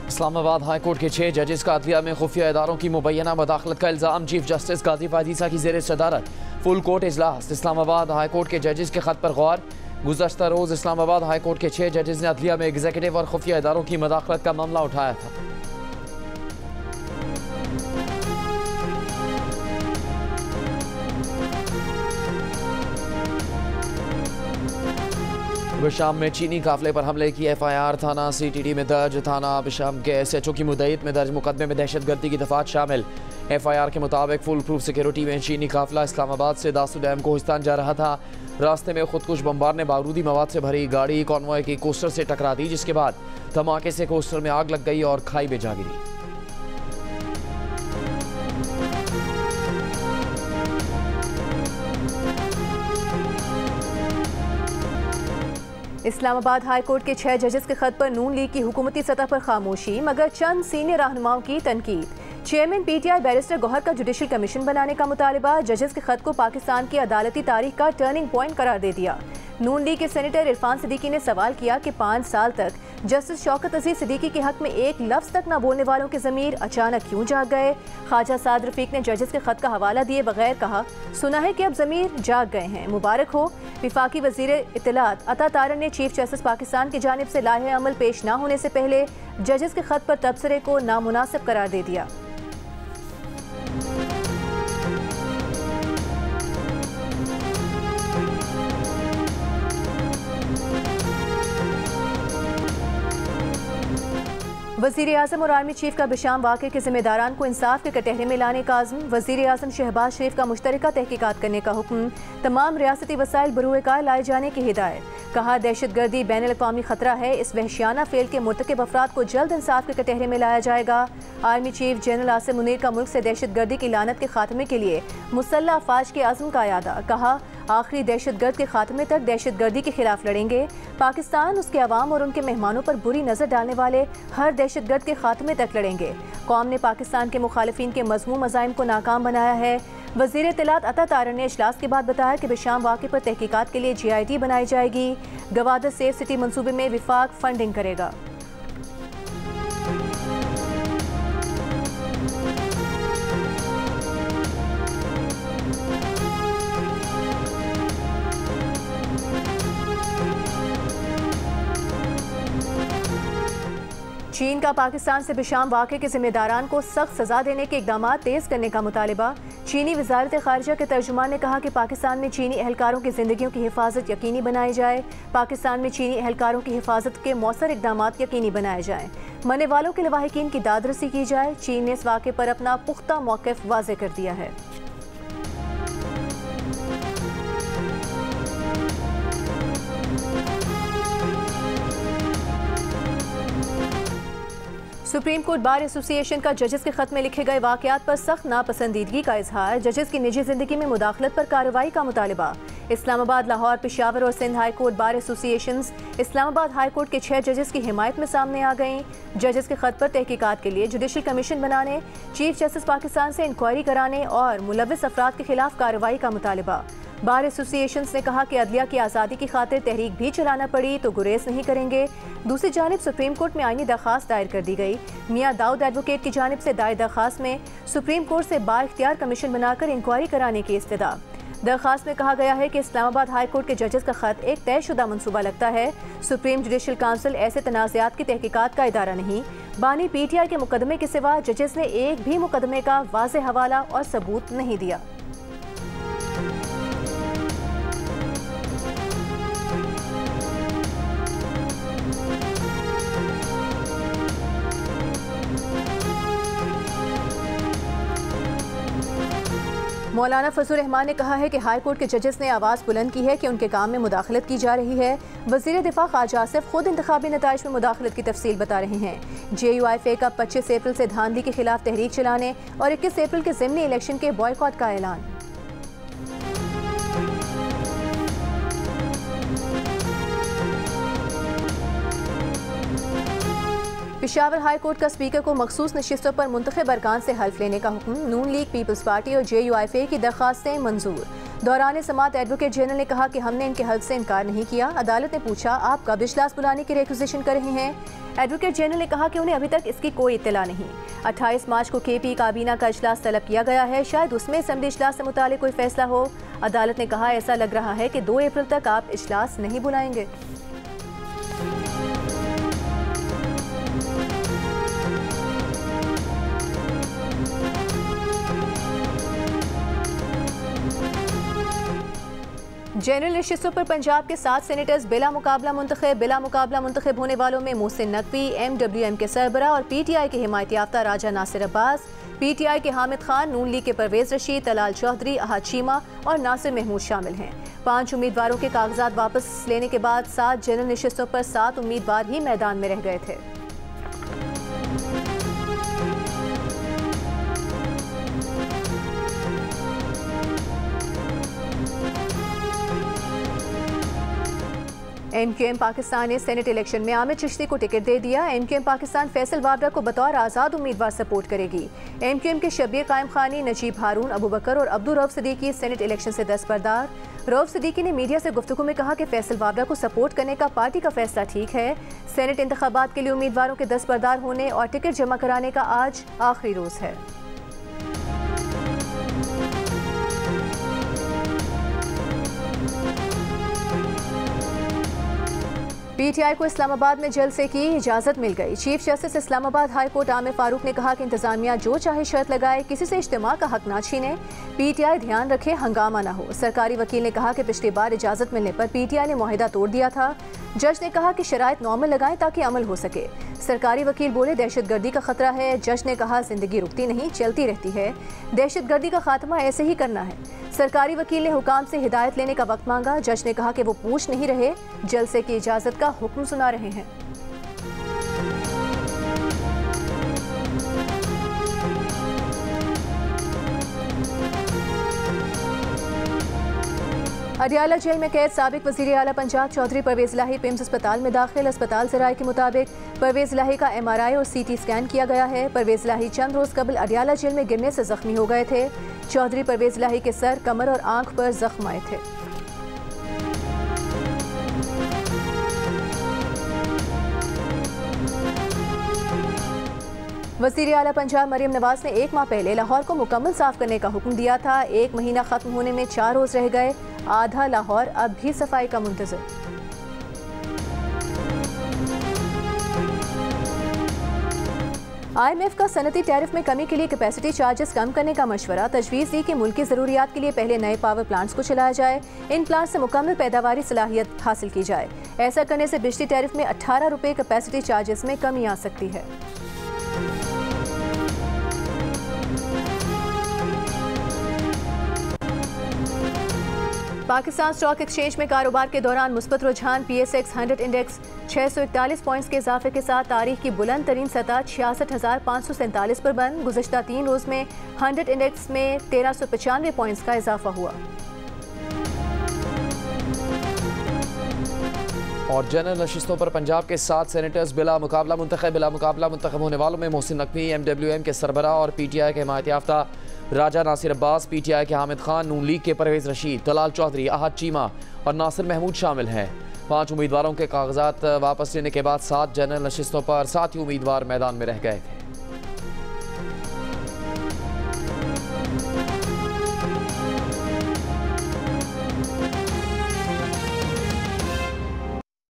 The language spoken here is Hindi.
इस्लामाबाद हाई कोर्ट के 6 जजेस का अदलिया में खुफिया इदारों की मुबैना मदाखलत का इल्ज़ाम। चीफ जस्टिस काजी फाजीसा की ज़ेर सदारत फुल कोर्ट इजलास। इस्लामाबाद हाई कोर्ट के जजेस के खत पर गौर। गुज़श्ता रोज़ इस्लामाबाद हाई कोर्ट के 6 जजेस ने अदलिया में एग्जीक्यूटिव और खुफिया इदारों की मदाखलत का मामला उठाया था। बिशाम में चीनी काफिले पर हमले की FIR थाना CTD में दर्ज। थाना बिशाम के SHO की मुद्दत में दर्ज मुकदमे में दहशतगर्दी की दफात शामिल। FIR के मुताबिक फुल प्रूफ सिक्योरिटी में चीनी काफिला इस्लामाबाद से दासू डैम कोहिस्तान जा रहा था। रास्ते में खुदकुश बम्बार ने बारूदी मवाद से भरी गाड़ी कॉन्वॉय की कोस्टर से टकरा दी, जिसके बाद धमाके से कोस्टर में आग लग गई और खाई में जा गिरी। इस्लामाबाद हाई कोर्ट के 6 जजेस के खत पर नून लीग की हुकूमती सतह पर खामोशी, मगर चंद सीनियर रहनुमाओं की तनकीद। चेयरमैन PTI बैरिस्टर गौहर का जुडिशल कमीशन बनाने का मुतालिबा। जजेस के खत को पाकिस्तान की अदालती तारीख का टर्निंग पॉइंट करार दे दिया। नून लीग के सेनेटर इरफान सिद्दीकी ने सवाल किया कि 5 साल तक जस्टिस शौकत अजीज सिद्दीकी के हक में एक लफ्ज तक न बोलने वालों के ज़मीर अचानक क्यों जाग गए। ख्वाजा साद रफीक ने जजेस के खत का हवाला दिए बगैर कहा, सुना है कि अब ज़मीर जाग गए हैं, मुबारक हो। विफाकी वज़ीर इत्तलात अता तारन ने चीफ जस्टिस पाकिस्तान की जानिब से लाहे अमल पेश न होने से पहले जजेस के खत पर तबसरे को नामुनासिब करार दे दिया। वज़ीर आज़म और आर्मी चीफ का बिशाम वाक़े के ज़िम्मेदारान को इंसाफ के कटहरे में लाने का आज़म। वज़ीर आज़म शहबाज शरीफ का मुश्तरका तहकीकात करने का हुक्म। तमाम रियासती वसाइल बरूए कार लाए जाने की हिदायत। कहा, दहशतगर्दी बैनुल अक़वामी ख़तरा है, इस वहशियाना फेल के मुर्तकिब अफराद को जल्द इंसाफ के कटहरे में लाया जाएगा। Army chief general Asim Munir का मुल्क से दहशतगर्दी की लानत के खात्मे के लिए मुसल्लह अफ़वाज के आज़म का यादा। कहा, आखिरी दहशतगर्द के खात्मे तक दहशतगर्दी के खिलाफ लड़ेंगे। पाकिस्तान, उसके अवाम और उनके मेहमानों पर बुरी नज़र डालने वाले हर दहशतगर्द के खात्मे तक लड़ेंगे। कौम ने पाकिस्तान के मुखालिफिन के मज़मूम अज़ाइम को नाकाम बनाया है। वज़ीर इत्तलात अता तारन ने इजलास के बाद बताया कि बिशाम वाक़े पर तहकीकात के लिए GIT बनाई जाएगी। गवादर सेफ सिटी मनसूबे में विफाक फंडिंग करेगा। चीन का पाकिस्तान से बिशाम वाक़े के ज़िम्मेदारान को सख्त सज़ा देने के इक़दाम तेज़ करने का मुतालिबा। चीनी वज़ारत ख़ारिजा के तर्जुमान ने कहा कि पाकिस्तान में चीनी एहलकारों की ज़िंदगियों की हिफाजत यकीनी बनाई जाए। पाकिस्तान में चीनी एहलकारों की हिफाजत के मौसर इक़दाम यकीनी बनाए जाएँ। मरने वालों के लवाहिकीन की दादरसी की जाए। चीन ने इस वाक़े पर अपना पुख्ता मौक़िफ़ वाज़ेह कर दिया है। सुप्रीम कोर्ट बार एसोसिएशन का जजेस के खत में लिखे गए वाक़यात पर सख्त नापसंदीदगी का इजहार। जजेस की निजी जिंदगी में मुदाखलत पर कार्रवाई का मुतालिबा। इस्लामाबाद, लाहौर, पेशावर और Sindh high court bar associations Islamabad high court के 6 जजेस की हिमायत में सामने आ गईं। जजेस के खत पर तहकीकात के लिए जुडिशल कमीशन बनाने, चीफ जस्टिस पाकिस्तान से इंक्वायरी कराने और मुलव्विस अफराद के खिलाफ कार्रवाई का मुतालिबा। बार एसोसिएशंस ने कहा कि अदलिया की आज़ादी की खातिर तहरीक भी चलाना पड़ी तो गुरेज नहीं करेंगे। दूसरी जानिब सुप्रीम कोर्ट में आईनी दरख्वास्त दायर कर दी गई। मियाँ दाऊद एडवोकेट की जानिब से दायर दरख्वास्त में सुप्रीम कोर्ट से बाइख्तियार कमीशन बनाकर इंक्वायरी कराने की इस्तदा। दरख्वास्त में कहा गया है कि इस्लामाबाद हाई कोर्ट के जजेस का खत एक तयशुदा मनसूबा लगता है। सुप्रीम जुडिशल काउंसिल ऐसे तनाज़ात की तहकीकात का इदारा नहीं। बानी PTI के मुकदमे के सिवा जजेस ने एक भी मुकदमे का वाज़ेह हवाला और सबूत नहीं दिया। मौलाना फजलुर रहमान ने कहा है कि हाई कोर्ट के जजेस ने आवाज़ बुलंद की है कि उनके काम में मुदाखलत की जा रही है। वज़ीर दिफा ख्वाजा आसिफ खुद इंतखाबी नताइज में मुदाखलत की तफसील बता रहे हैं। JUIFA का 25 अप्रैल से धांधली के खिलाफ तहरीक चलाने और 21 अप्रैल के ज़िमनी इलेक्शन के बॉयकॉट का ऐलान। पेशावर हाई कोर्ट का स्पीकर को मखसूस नशिस्तों पर मुंतखब अरकान से हल्फ लेने का हुक्म। नून लीग, पीपल्स पार्टी और JUIFA की दरख्वास्तें मंजूर। दौरान समात एडवोकेट जनरल ने कहा कि हमने इनके हल्फ से इनकार नहीं किया। अदालत ने पूछा, आप कब इजलास बुलाने की रिक्वेजिशन कर रहे हैं? एडवोकेट जनरल ने कहा कि उन्हें अभी तक इसकी कोई इत्तला नहीं। 28 मार्च को KP काबीना का इजलास तलब किया गया है, शायद उसमें असेंबली इजलास से मुतालिक कोई फैसला हो। अदालत ने कहा, ऐसा लग रहा है कि 2 अप्रैल तक आप इजलास नहीं बुलाएंगे। जनरल नशिस्तों पर पंजाब के 7 सेनेटर्स बिला मुकाबला मुंतखब होने वालों में मोहसिन नकवी, MWM के सरबरा और PTI के हिमायत याफ्ता राजा नासिर अब्बास, PTI के हामिद खान, नून लीग के परवेज रशीद, तलाल चौधरी, अहद चीमा और नासिर महमूद शामिल हैं। 5 उम्मीदवारों के कागजात वापस लेने के बाद 7 जनरल नशिस्तों पर 7 उम्मीदवार ही मैदान में रह गए थे। MQM पाकिस्तान ने सेनेट इलेक्शन में आमिर चिश्ती को टिकट दे दिया। MQM पाकिस्तान फैसल वाबरा को बतौर आज़ाद उम्मीदवार सपोर्ट करेगी। MQM के शब्बीर कायम खानी, नजीब हारून, अबू बकर और अब्दुल रऊफ सिद्दीकी सेनेट इलेक्शन से दस्तबरदार। रऊफ सिद्दीकी ने मीडिया से गुफ्तगू में कहा कि फैसल वाबरा को सपोर्ट करने का पार्टी का फैसला ठीक है। सेनेट इंतखाबात के लिए उम्मीदवारों के दस्तबरदार होने और टिकट जमा कराने का आज आखिरी रोज़ है। PTI को इस्लामाबाद में जलसे की इजाज़त मिल गई। Chief justice Islamabad high court Aamir Farooq ने कहा कि इंतजामिया जो चाहे शर्त लगाए, किसी से इज्तिमा का हक ना छीने। PTI ध्यान रखे हंगामा ना हो। सरकारी वकील ने कहा कि पिछली बार इजाज़त मिलने पर PTI ने मुआहिदा तोड़ दिया था। जज ने कहा कि शराइत नॉर्मल लगाएं ताकि अमल हो सके। सरकारी वकील बोले, दहशतगर्दी का खतरा है। जज ने कहा, जिंदगी रुकती नहीं, चलती रहती है। दहशतगर्दी का खात्मा ऐसे ही करना है। सरकारी वकील ने हुकाम से हिदायत लेने का वक्त मांगा। जज ने कहा कि वो पूछ नहीं रहे, जलसे की इजाज़त का हुक्म सुना रहे हैं। अडियाला जेल में कैद साबिक वज़ीर आला पंजाब चौधरी परवेज़ लाही पिम्स अस्पताल में दाखिल। अस्पताल ज़राए के मुताबिक परवेज़ लाही का MRI और CT स्कैन किया गया है। परवेज़ लाही चंद रोज़ कबल अडियाला जेल में गिरने से जख्मी हो गए थे। चौधरी परवेज़ लाही के सर, कमर और आंख पर जख्म आए थे। वज़ीर आला पंजाब मरियम नवाज ने 1 माह पहले लाहौर को मुकम्मल साफ करने का हुक्म दिया था। 1 महीना खत्म होने में 4 रोज रह गए। आधा लाहौर अब भी सफाई का मुंतज़िर। IMF का सनती टैरिफ में कमी के लिए कैपेसिटी चार्जेस कम करने का मशवरा। तजवीज़ दी कि मुल्की ज़रूरियात के लिए पहले नए पावर प्लांट्स को चलाया जाए। इन प्लांट से मुकम्मल पैदावारी सलाहियत हासिल की जाए। ऐसा करने से बिजली टैरिफ में 18 रुपये कैपेसिटी चार्जेस में कमी आ सकती है। पाकिस्तान स्टॉक एक्सचेंज में कारोबार के दौरान मुस्बत रुझान। PSX 100 इंडेक्स 641 पॉइंट्स के इजाफे के साथ तारीख की बुलंद तरीन सतह 66,547 पर बंद। गुज़श्ता 3 रोज़ में 100 इंडेक्स में 1395 पॉइंट्स का इजाफा हुआ। और जनरल नशिस्तों पर पंजाब के 7 सेनेटर्स बिला मुकाबला मुंतखब होने वालों में मोहसिन नकवी, MWM के सरबरा और PTI के हिमायत याफ्ता राजा नासिर अब्बास, PTI के हामिद खान, नून लीग के परवेज रशीद, तलाल चौधरी, अहद चीमा और नासिर महमूद शामिल हैं। 5 उम्मीदवारों के कागजात वापस लेने के बाद 7 जनरल नशिस्तों पर 7 ही उम्मीदवार मैदान में रह गए थे।